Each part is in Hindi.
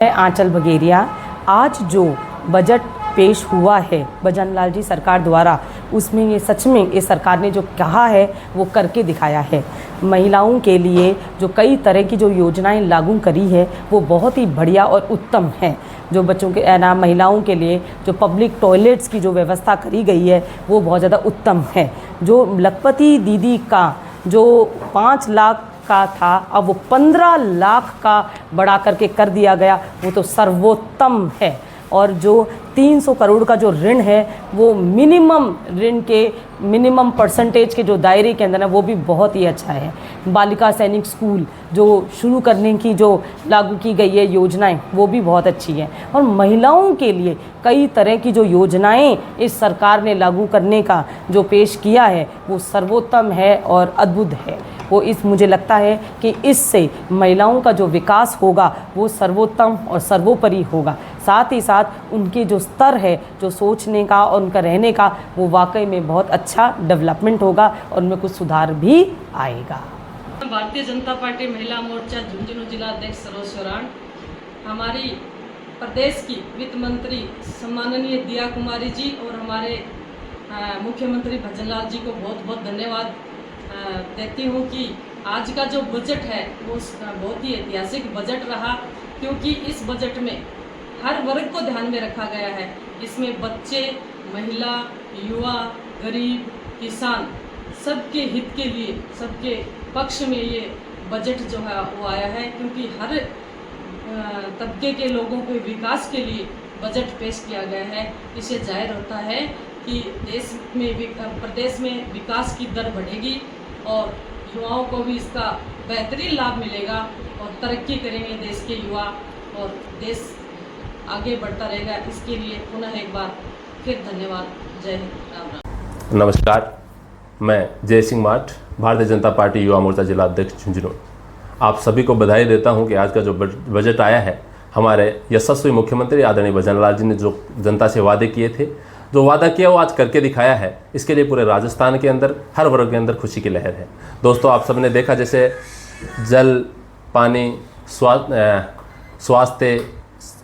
आंचल बगेरिया। आज जो बजट पेश हुआ है भजन लाल जी सरकार द्वारा, उसमें ये सच में ये सरकार ने जो कहा है वो करके दिखाया है। महिलाओं के लिए जो कई तरह की जो योजनाएं लागू करी है वो बहुत ही बढ़िया और उत्तम है। जो बच्चों के महिलाओं के लिए जो पब्लिक टॉयलेट्स की जो व्यवस्था करी गई है वो बहुत ज़्यादा उत्तम है। जो लखपति दीदी का जो 5 लाख का था, अब वो 15 लाख का बढ़ा करके कर दिया गया, वो तो सर्वोत्तम है। और जो 300 करोड़ का जो ऋण है वो मिनिमम ऋण के मिनिमम परसेंटेज के जो दायरे के अंदर है वो भी बहुत ही अच्छा है। बालिका सैनिक स्कूल जो शुरू करने की जो लागू की गई है योजनाएं वो भी बहुत अच्छी है। और महिलाओं के लिए कई तरह की जो योजनाएं इस सरकार ने लागू करने का जो पेश किया है वो सर्वोत्तम है और अद्भुत है। वो मुझे लगता है कि इससे महिलाओं का जो विकास होगा वो सर्वोत्तम और सर्वोपरि होगा। साथ ही साथ उनके जो स्तर है जो सोचने का और उनका रहने का वो वाकई में बहुत अच्छा डेवलपमेंट होगा और उनमें कुछ सुधार भी आएगा। भारतीय जनता पार्टी महिला मोर्चा झुंझुनू जिला अध्यक्ष सरोज सोराण, हमारी प्रदेश की वित्त मंत्री सम्माननीय दिया कुमारी जी और हमारे मुख्यमंत्री भजन लाल जी को बहुत बहुत धन्यवाद देती हूँ कि आज का जो बजट है वो बहुत ही ऐतिहासिक बजट रहा, क्योंकि इस बजट में हर वर्ग को ध्यान में रखा गया है। इसमें बच्चे, महिला, युवा, गरीब, किसान सबके हित के लिए, सबके पक्ष में ये बजट जो है वो आया है, क्योंकि हर तबके के लोगों के विकास के लिए बजट पेश किया गया है। इससे जाहिर होता है कि प्रदेश में विकास की दर बढ़ेगी और युवाओं को भी इसका बेहतरीन लाभ मिलेगा और तरक्की करेंगे देश के युवा और देश आगे बढ़ता रहेगा। इसके लिए पुनः एक बार फिर धन्यवाद। जय हिंद, राम राम। नमस्कार, मैं जय सिंह माठ, भारतीय जनता पार्टी युवा मोर्चा जिला अध्यक्ष झुंझुनू। आप सभी को बधाई देता हूं कि आज का जो बजट आया है, हमारे यशस्वी मुख्यमंत्री आदरणीय भजन लाल जी ने जो जनता से वादे किए थे, जो वादा किया वो आज करके दिखाया है। इसके लिए पूरे राजस्थान के अंदर हर वर्ग के अंदर खुशी की लहर है। दोस्तों, आप सबने देखा जैसे जल, पानी, स्वास्थ्य,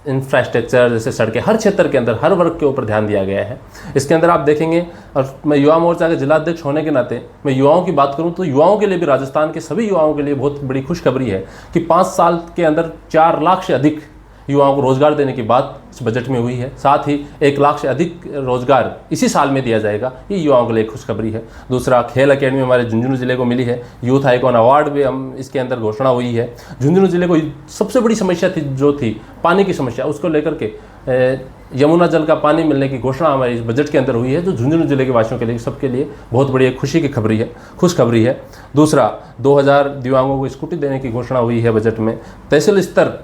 इंफ्रास्ट्रक्चर, जैसे सड़कें, हर क्षेत्र के अंदर हर वर्ग के ऊपर ध्यान दिया गया है। इसके अंदर आप देखेंगे, और मैं युवा मोर्चा के जिला अध्यक्ष होने के नाते मैं युवाओं की बात करूं तो युवाओं के लिए भी, राजस्थान के सभी युवाओं के लिए बहुत बड़ी खुशखबरी है कि 5 साल के अंदर 4 लाख से अधिक युवाओं को रोजगार देने की बात इस बजट में हुई है। साथ ही 1 लाख से अधिक रोजगार इसी साल में दिया जाएगा। ये युवाओं के लिए खुशखबरी है। दूसरा, खेल अकेडमी हमारे झुंझुनू जिले को मिली है। यूथ आइकॉन अवार्ड भी हम इसके अंदर घोषणा हुई है। झुंझुनू जिले को सबसे बड़ी समस्या थी पानी की समस्या, उसको लेकर के यमुना जल का पानी मिलने की घोषणा हमारे इस बजट के अंदर हुई है, जो झुंझुनू जिले के वासियों के लिए, सबके लिए बहुत बड़ी खुशी की खबरी है, खुशखबरी है। दूसरा, 2000 दिव्यांगों को स्कूटी देने की घोषणा हुई है बजट में। तहसील स्तर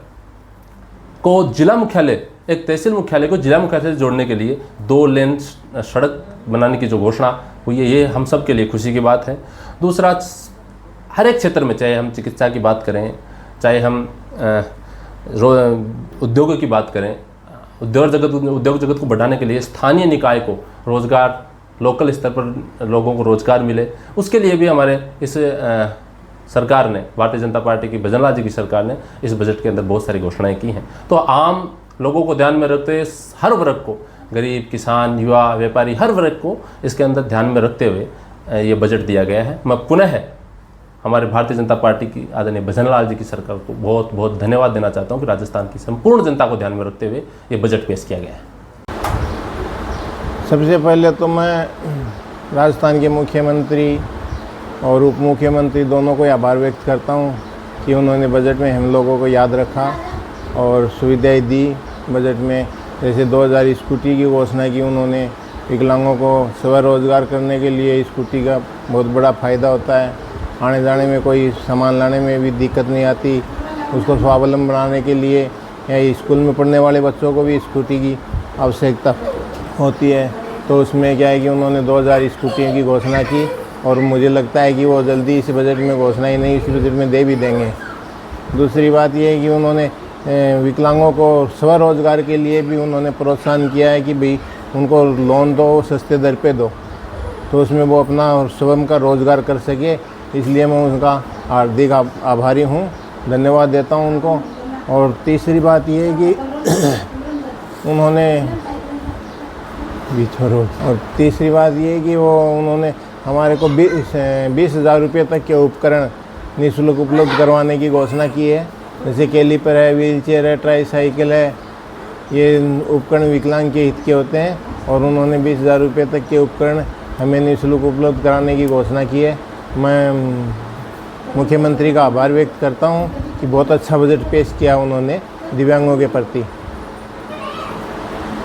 को जिला मुख्यालय, एक तहसील मुख्यालय को जिला मुख्यालय से जोड़ने के लिए 2 लेन सड़क बनाने की जो घोषणा हुई है, ये हम सब के लिए खुशी की बात है। दूसरा, हर एक क्षेत्र में, चाहे हम चिकित्सा की बात करें, चाहे हम उद्योगों की बात करें, उद्योग जगत को बढ़ाने के लिए स्थानीय निकाय को रोजगार, लोकल स्तर पर लोगों को रोजगार मिले, उसके लिए भी हमारे इस सरकार ने, भारतीय जनता पार्टी की भजन लाल जी की सरकार ने इस बजट के अंदर बहुत सारी घोषणाएं की हैं। तो आम लोगों को ध्यान में रखते हुए हर वर्ग को, गरीब, किसान, युवा, व्यापारी, हर वर्ग को इसके अंदर ध्यान में रखते हुए ये बजट दिया गया है। मैं पुनः हमारे भारतीय जनता पार्टी की आदरणीय भजन लाल जी की सरकार को बहुत बहुत धन्यवाद देना चाहता हूँ कि राजस्थान की संपूर्ण जनता को ध्यान में रखते हुए ये बजट पेश किया गया है। सबसे पहले तो मैं राजस्थान के मुख्यमंत्री और उप मुख्यमंत्री दोनों को आभार व्यक्त करता हूं कि उन्होंने बजट में हम लोगों को याद रखा और सुविधाएं दी। बजट में जैसे 2000 स्कूटी की घोषणा की उन्होंने। विकलांगों को स्वरोजगार करने के लिए स्कूटी का बहुत बड़ा फ़ायदा होता है। आने जाने में, कोई सामान लाने में भी दिक्कत नहीं आती। उसको स्वावलंबन बनाने के लिए या स्कूल में पढ़ने वाले बच्चों को भी स्कूटी की आवश्यकता होती है। तो उसमें क्या है कि उन्होंने 2000 स्कूटियों की घोषणा की और मुझे लगता है कि वो जल्दी इस बजट में घोषणा ही नहीं, इस बजट में दे भी देंगे। दूसरी बात ये है कि उन्होंने विकलांगों को स्वरोजगार के लिए भी उन्होंने प्रोत्साहन किया है कि भाई उनको लोन दो, सस्ते दर पे दो, तो उसमें वो अपना स्वयं का रोज़गार कर सके। इसलिए मैं उनका हार्दिक आभारी हूँ, धन्यवाद देता हूँ उनको। और तीसरी बात ये है कि उन्होंने और तीसरी बात ये है कि उन्होंने हमारे को 20,000 रुपये तक के उपकरण निःशुल्क उपलब्ध करवाने की घोषणा की है। जैसे कैलिपर है, व्हील चेयर है, ट्राईसाइकिल है, ये उपकरण विकलांग के हित के होते हैं और उन्होंने 20,000 रुपये तक के उपकरण हमें निःशुल्क उपलब्ध कराने की घोषणा की है। मैं मुख्यमंत्री का आभार व्यक्त करता हूं कि बहुत अच्छा बजट पेश किया उन्होंने दिव्यांगों के प्रति।